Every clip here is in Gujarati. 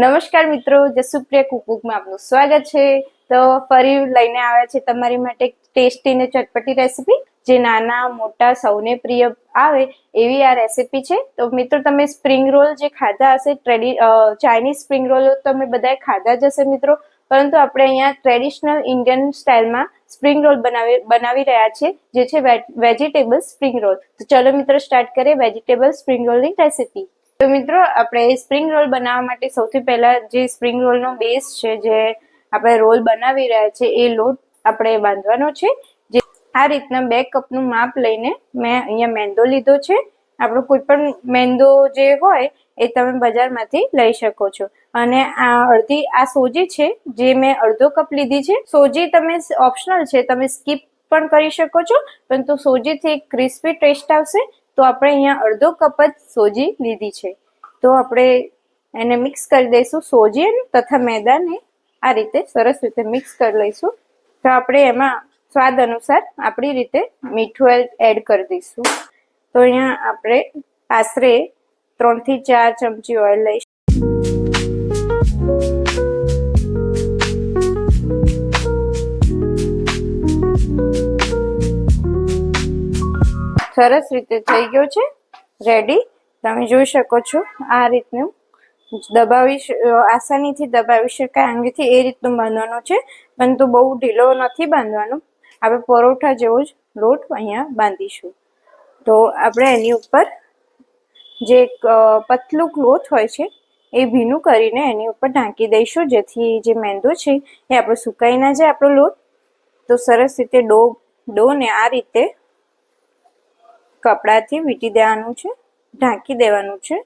નમસ્કાર મિત્રો, જસુપ્રિયા કુકબુકમાં આપનું સ્વાગત છે। તો ફરી લઈને આવ્યા છે તમારી માટે ટેસ્ટી અને ચટપટી રેસીપી, જે નાના મોટા સૌને પ્રિય આવે એવી આ રેસીપી છે। તો મિત્રો, તમે સ્પ્રિંગ રોલ જે ખાધા હશે, ચાઇનીઝ સ્પ્રિંગ રોલ તમે બધાએ ખાધા જ હશે મિત્રો, પરંતુ આપણે અહીંયા ટ્રેડિશનલ ઇન્ડિયન સ્ટાઇલમાં સ્પ્રિંગ રોલ બનાવી રહ્યા છે, જે છે વેજીટેબલ સ્પ્રિંગ રોલ। તો ચલો મિત્રો, સ્ટાર્ટ કરીએ વેજીટેબલ સ્પ્રિંગ રોલની રેસીપી। તો મિત્રો, આપણે સ્પ્રિંગ રોલ બનાવવા માટે સૌથી પહેલા જે સ્પ્રિંગ રોલનો બેઝ છે, જે આપણે રોલ બનાવી રહ્યા છે, એ લોટ આપણે બાંધવાનો છે। જે આ રીતના 2 કપનું માપ લઈને મેં અહીંયા મેંદો લીધો છે। આપણો કોઈ પણ મેંદો જે હોય એ તમે બજારમાંથી લઈ શકો છો। અને આ સોજી છે, જે મેં અડધો કપ લીધી છે। સોજી તમે ઓપ્શનલ છે, તમે સ્કીપ પણ કરી શકો છો, પરંતુ સોજીથી ક્રિસ્પી ટેસ્ટ આવશે, તો આપણે અહીંયા અડધો કપ જ સોજી લીધી છે। તો આપણે એને મિક્સ કરી દઈશું, સોજી તથા મેદાને આ રીતે સરસ રીતે મિક્સ કરી લઈશું। તો આપણે એમાં સ્વાદ અનુસાર આપણી રીતે મીઠું એડ કરી દઈશું। તો અહીંયા આપણે આશરે 3 થી 4 ચમચી ઓઇલ લઈશું। સરસ રીતે થઈ ગયો છે રેડી, તમે જોઈ શકો છો। આ રીતનું આસાનીથી દબાવી શકાય આંગળીથી, એ રીતનું બાંધવાનું છે, પરંતુ બહુ ઢીલો નથી બાંધવાનું। આપણે પરોઠા જેવો જ લોટ અહીંયા બાંધીશું। તો આપણે એની ઉપર જે પતલું ક્લોથ હોય છે એ ભીનું કરીને એની ઉપર ઢાંકી દઈશું, જેથી જે મેંદો છે એ આપણો સુકાઈ ના જાય આપણો લોટ। તો સરસ રીતે ડોને આ રીતે કપડાથી વીંટી દેવાનું છે, ઢાંકી દેવાનું છે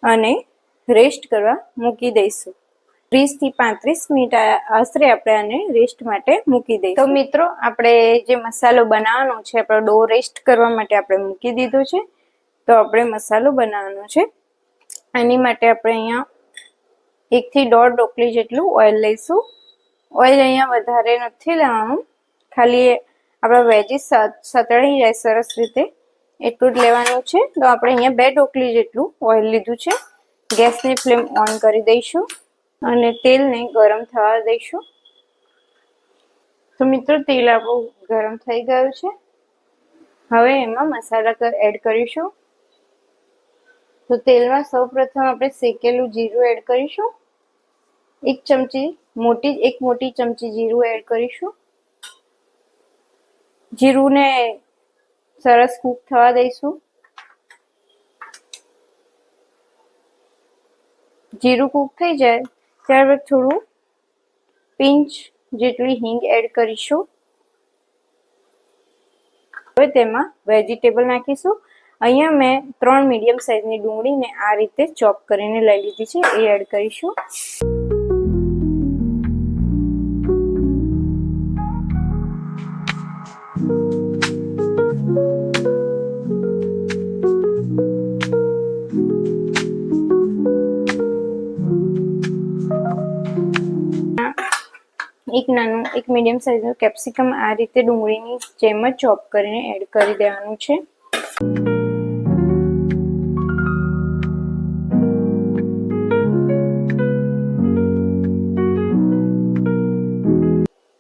અને રેસ્ટ કરવા મૂકી દઈશું। 30 થી 35 મિનિટ આશરે આપણે આને રેસ્ટ માટે મૂકી દઈશું। તો મિત્રો, આપણે જે મસાલો બનાવવાનો છે, આપણો ડો રેસ્ટ કરવા માટે આપણે મૂકી દીધો છે। તો આપણે મસાલો બનાવવાનો છે, એની માટે આપણે અહીંયા 1 થી 1.5 ડોકલી જેટલું ઓઇલ લઈશું। ઓઇલ અહીંયા વધારે નથી લેવાનું, ખાલી આપણા વેજીસ સતળાઈ જાય સરસ રીતે એટલું જ લેવાનું છે। તો આપણે અહીંયા 2 ડોકલી જેટલું ઓઇલ લીધું છે। ગેસની ફ્લેમ ઓન કરી દઈશું અને તેલને ગરમ થવા દઈશું। તો મિત્રો, તેલ આપણું ગરમ થઈ ગયું છે। હવે એમાં મસાલા એડ કરીશું। તો તેલમાં સૌપ્રથમ આપણે શેકેલું જીરું એડ કરીશું। 1 મોટી ચમચી જીરું એડ કરીશું। જીરુંને સરસ કૂક થવા દઈશું। જીરું કૂક થઈ જાય ત્યારબાદ થોડું પિંચ જેટલી હિંગ એડ કરીશું। હવે તેમાં વેજીટેબલ નાખીશું। અહીંયા મેં 3 મીડિયમ સાઇઝની ડુંગળીને આ રીતે ચોપ કરીને લઈ લીધી છે, એ એડ કરીશું। એક મીડિયમ સાઇઝનું કેપ્સિકમ આ રીતે ડુંગળીની જેમ જ ચોપ કરીને એડ કરી દેવાનું છે।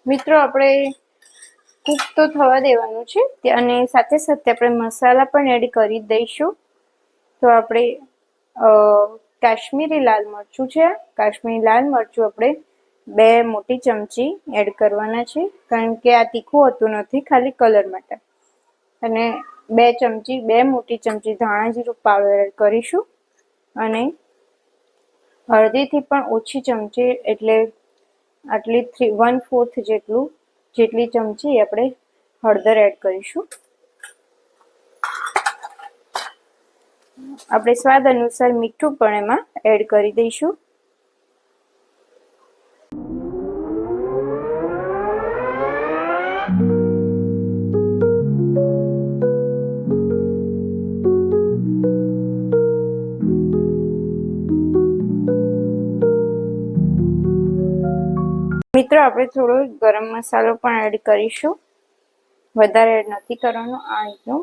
મિત્રો, આપણે કૂક તો થવા દેવાનું છે, અને સાથે સાથે આપણે મસાલા પણ એડ કરી દઈશું। તો આપણે કાશ્મીરી લાલ મરચું છે, કાશ્મીરી લાલ મરચું આપણે 2 મોટી ચમચી એડ કરવાના છે, કારણ કે આ તીખું હોતું નથી, ખાલી કલર માટે। અને 2 મોટી ચમચી ધાણા જીરું પાવડર એડ કરીશું। અને અડધીથી પણ ઓછી ચમચી, એટલે આટલી 1/4 જેટલી ચમચી આપણે હળદર એડ કરીશું। આપણે સ્વાદ અનુસાર મીઠું પણ એમાં એડ કરી દઈશું। મિત્રો, આપણે થોડો ગરમ મસાલો પણ એડ કરીશું, વધારે એડ નથી કરવાનો। આ રીતનું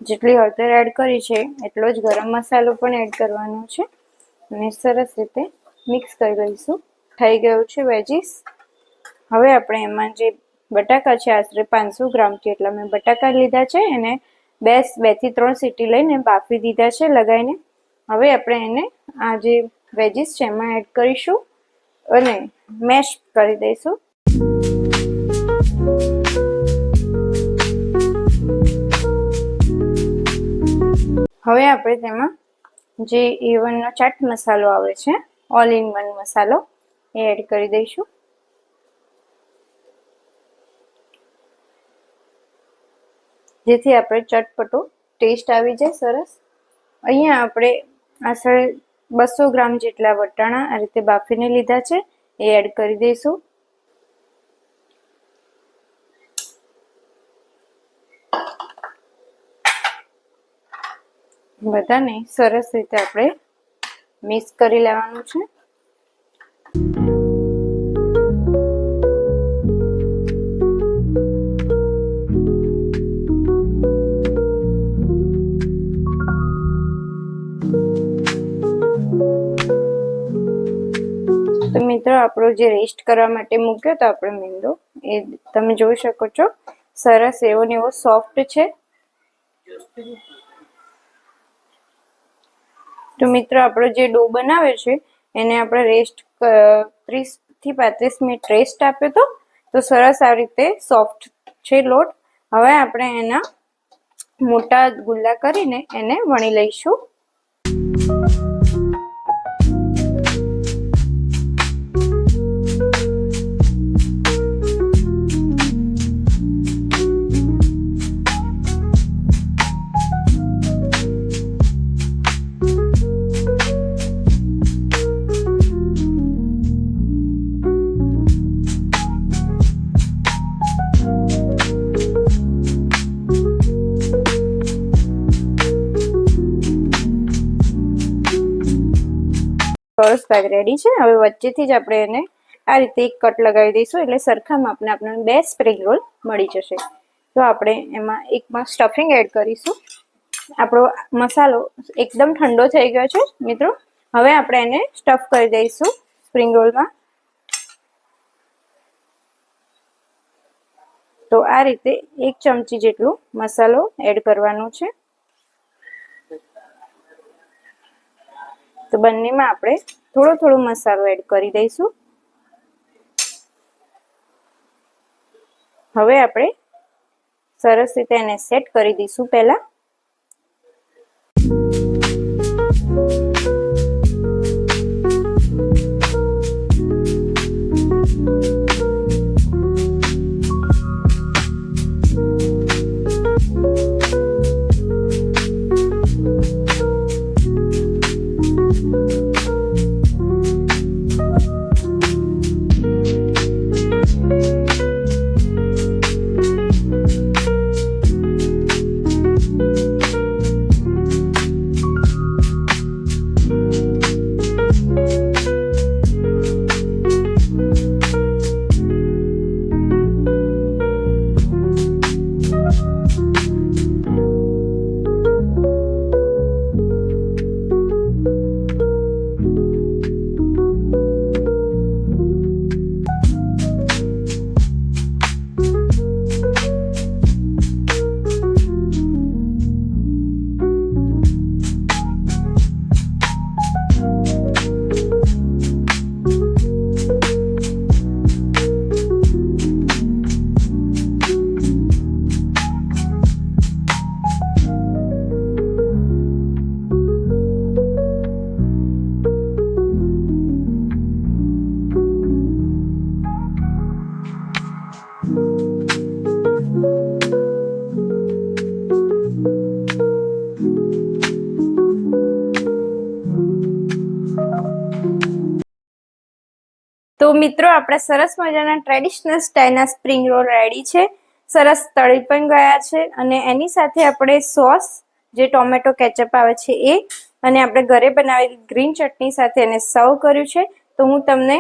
જેટલી હળદર એડ કરી છે એટલો જ ગરમ મસાલો પણ એડ કરવાનો છે। અને સરસ રીતે મિક્સ કરી લઈશું. થઈ ગયું છે વેજીસ. હવે આપણે એમાં જે બટાકા છે, આશરે 500 ગ્રામ જેટલા મેં બટાકા લીધા છે, એને 2 થી 3 સીટી લઈને બાફી દીધા છે લગાવીને. હવે આપણે એને આ જે વેજીસ છે એમાં એડ કરીશું અને મેશ કરી દઈશું. હવે આપણે તેમાં જે A1 નો ચાટ મસાલો આવે છે, ઓલ ઇન વન મસાલો, એ એડ કરી દઈશું. જેથી આપણે ચટપટો ટેસ્ટ આવી જાય સરસ. અહીંયા આપણે આશરે 200 ગ્રામ જેટલા વટાણા આ રીતે બાફીને લીધા છે, એ એડ કરી દઈશું. બધાને સરસ રીતે આપણે મિક્સ કરી લેવાનું છે. તો મિત્રો, આપણો જે રેસ્ટ કરવા માટે મૂક્યો તો આપણે મેંદો, એ તમે જોઈ શકો છો સરસ એવો ને એવો સોફ્ટ છે. તો મિત્રો, આપણો જે ડો બનાવે છે એને આપણે રેસ્ટ 30 થી 35 મિનિટ રેસ્ટ આપ્યો હતો. તો સરસ આ રીતે સોફ્ટ છે લોટ. હવે આપણે એના મોટા ગુલ્લા કરીને એને વણી લઈશું. સરસ બેગ રેડી છે. હવે વચ્ચેથી જ આપણે એને આ રીતે એક કટ લગાવી દઈશું, એટલે સરખા માપને આપણને 2 સ્પ્રિંગ રોલ મળી જશે. તો આપણે એમાં એકમાં સ્ટફિંગ એડ કરીશું. આપણો મસાલો એકદમ ઠંડો થઈ ગયો છે મિત્રો. હવે આપણે એને સ્ટફ કરી દઈશું સ્પ્રિંગ રોલમાં. તો આ રીતે 1 ચમચી જેટલું મસાલો એડ કરવાનો છે. તો બંનેમાં આપણે થોડો મસાલો એડ કરી દઈશું. હવે આપણે સરસ રીતે એને સેટ કરી દઈશું પહેલા. તો મિત્રો, આપણા સરસ મજાના ટ્રેડિશનલ સ્ટાઇલના સ્પ્રિંગ રોલ રેડી છે. સરસ તળી પણ ગયા છે. અને એની સાથે આપણે સોસ, જે ટોમેટો કેચઅપ આવે છે એ, અને આપણે ઘરે બનાવેલી ગ્રીન ચટણી સાથે એને સર્વ કર્યું છે. તો હું તમને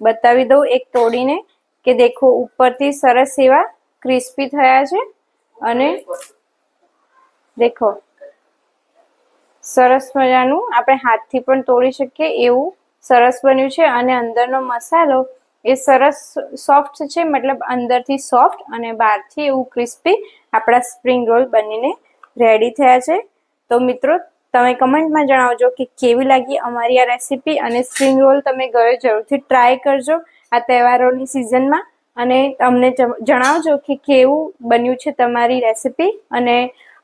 બતાવી દઉં એક તોડીને, કે દેખો ઉપરથી સરસ એવા ક્રિસ્પી થયા છે. અને દેખો સરસ મજાનું આપણે હાથથી પણ તોડી શકીએ એવું સરસ બન્યું છે અને અંદરનો મસાલો એ સરસ સોફ્ટ છે, મતલબ અંદરથી સોફ્ટ અને બહારથી એવું ક્રિસ્પી આપણા સ્પ્રિંગ રોલ બનીને રેડી થયા છે. તો મિત્રો તમે કમેન્ટમાં જણાવજો કે કેવી લાગી અમારી આ રેસીપી અને સ્પ્રિંગ રોલ તમે ઘરે જરૂરથી ટ્રાય કરજો આ તહેવારોની સિઝનમાં અને અમને જણાવજો કે કેવું બન્યું છે તમારી રેસીપી અને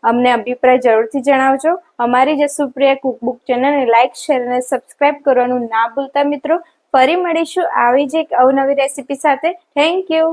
અમને અભિપ્રાય જરૂરથી જણાવજો. અમારી જે સુપ્રિયા કુકબુક ચેનલને લાઇક, શેર અને સબસ્ક્રાઇબ કરવાનું ના ભૂલતા મિત્રો. ફરી મળીશું આવી જ એક અવનવી રેસીપી સાથે. Thank you.